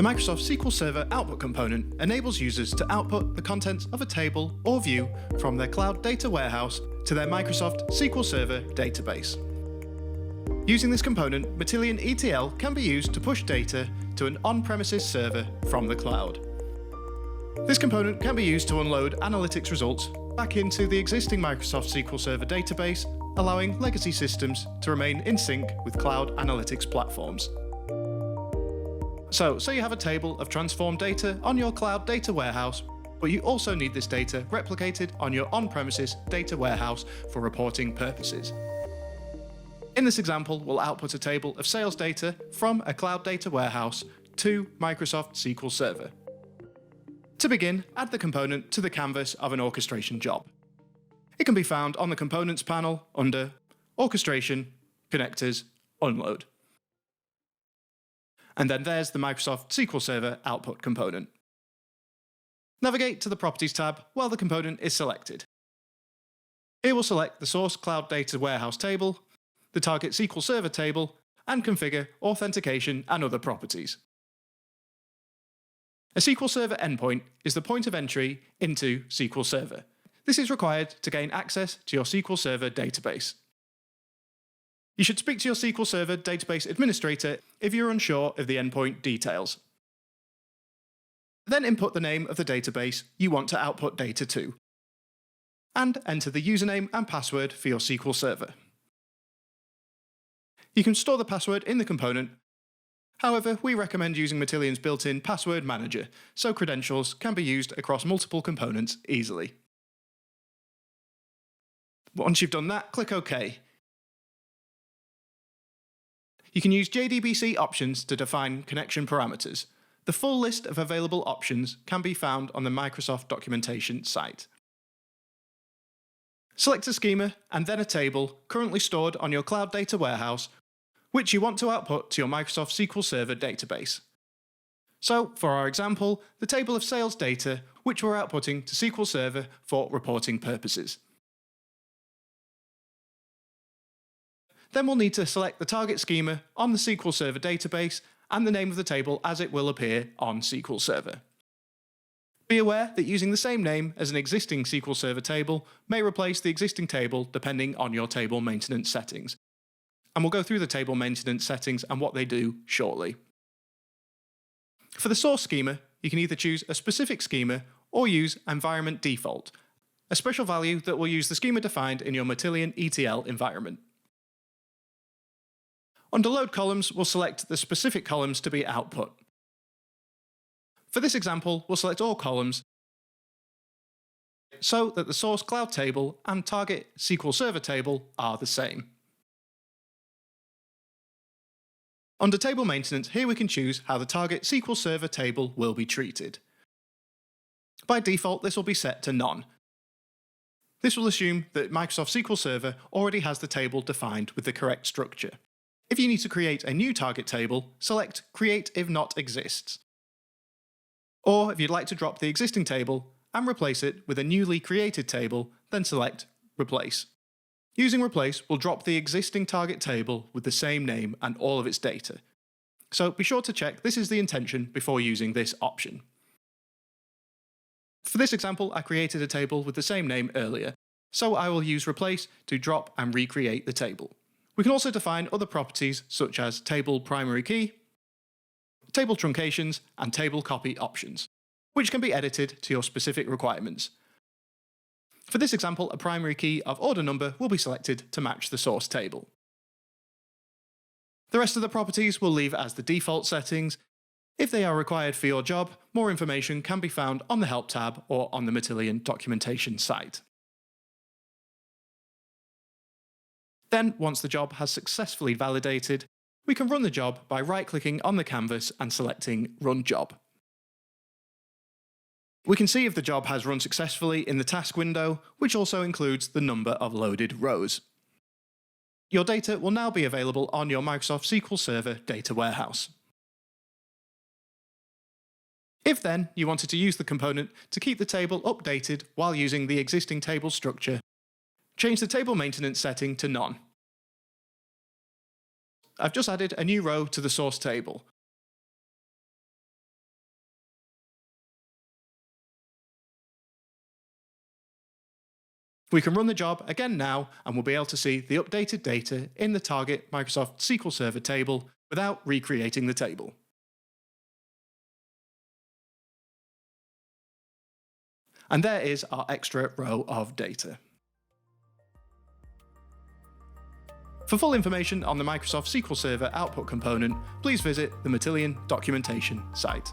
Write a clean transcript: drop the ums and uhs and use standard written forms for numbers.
Microsoft SQL Server output component enables users to output the contents of a table or view from their cloud data warehouse to their Microsoft SQL Server database. Using this component, Matillion ETL can be used to push data to an on-premises server from the cloud. This component can be used to unload analytics results back into the existing Microsoft SQL Server database, allowing legacy systems to remain in sync with cloud analytics platforms. So, say you have a table of transformed data on your cloud data warehouse, but you also need this data replicated on your on-premises data warehouse for reporting purposes. In this example, we'll output a table of sales data from a cloud data warehouse to Microsoft SQL Server. To begin, add the component to the canvas of an orchestration job. It can be found on the Components panel under Orchestration, Connectors, Unload. And then there's the Microsoft SQL Server output component. Navigate to the Properties tab while the component is selected. It will select the source cloud data warehouse table, the target SQL Server table, and configure authentication and other properties. A SQL Server endpoint is the point of entry into SQL Server. This is required to gain access to your SQL Server database. You should speak to your SQL Server database administrator if you're unsure of the endpoint details. Then input the name of the database you want to output data to, and enter the username and password for your SQL Server. You can store the password in the component. However, we recommend using Matillion's built-in password manager, so credentials can be used across multiple components easily. Once you've done that, click OK. You can use JDBC options to define connection parameters. The full list of available options can be found on the Microsoft documentation site. Select a schema and then a table currently stored on your cloud data warehouse, which you want to output to your Microsoft SQL Server database. So, for our example, the table of sales data, which we're outputting to SQL Server for reporting purposes. Then we'll need to select the target schema on the SQL Server database and the name of the table as it will appear on SQL Server. Be aware that using the same name as an existing SQL Server table may replace the existing table depending on your table maintenance settings. And we'll go through the table maintenance settings and what they do shortly. For the source schema, you can either choose a specific schema or use environment default, a special value that will use the schema defined in your Matillion ETL environment. Under Load Columns, we'll select the specific columns to be output. For this example, we'll select all columns so that the source cloud table and target SQL Server table are the same. Under Table Maintenance, here we can choose how the target SQL Server table will be treated. By default, this will be set to None. This will assume that Microsoft SQL Server already has the table defined with the correct structure. If you need to create a new target table, select Create if not exists. Or if you'd like to drop the existing table and replace it with a newly created table, then select Replace. Using Replace will drop the existing target table with the same name and all of its data. So be sure to check this is the intention before using this option. For this example, I created a table with the same name earlier, so I will use Replace to drop and recreate the table. We can also define other properties such as table primary key, table truncations, and table copy options, which can be edited to your specific requirements. For this example, a primary key of order number will be selected to match the source table. The rest of the properties we'll leave as the default settings. If they are required for your job, more information can be found on the Help tab or on the Matillion documentation site. Then, once the job has successfully validated, we can run the job by right-clicking on the canvas and selecting Run Job. We can see if the job has run successfully in the task window, which also includes the number of loaded rows. Your data will now be available on your Microsoft SQL Server data warehouse. If then you wanted to use the component to keep the table updated while using the existing table structure, change the table maintenance setting to None. I've just added a new row to the source table. We can run the job again now and we'll be able to see the updated data in the target Microsoft SQL Server table without recreating the table. And there is our extra row of data. For full information on the Microsoft SQL Server output component, please visit the Matillion documentation site.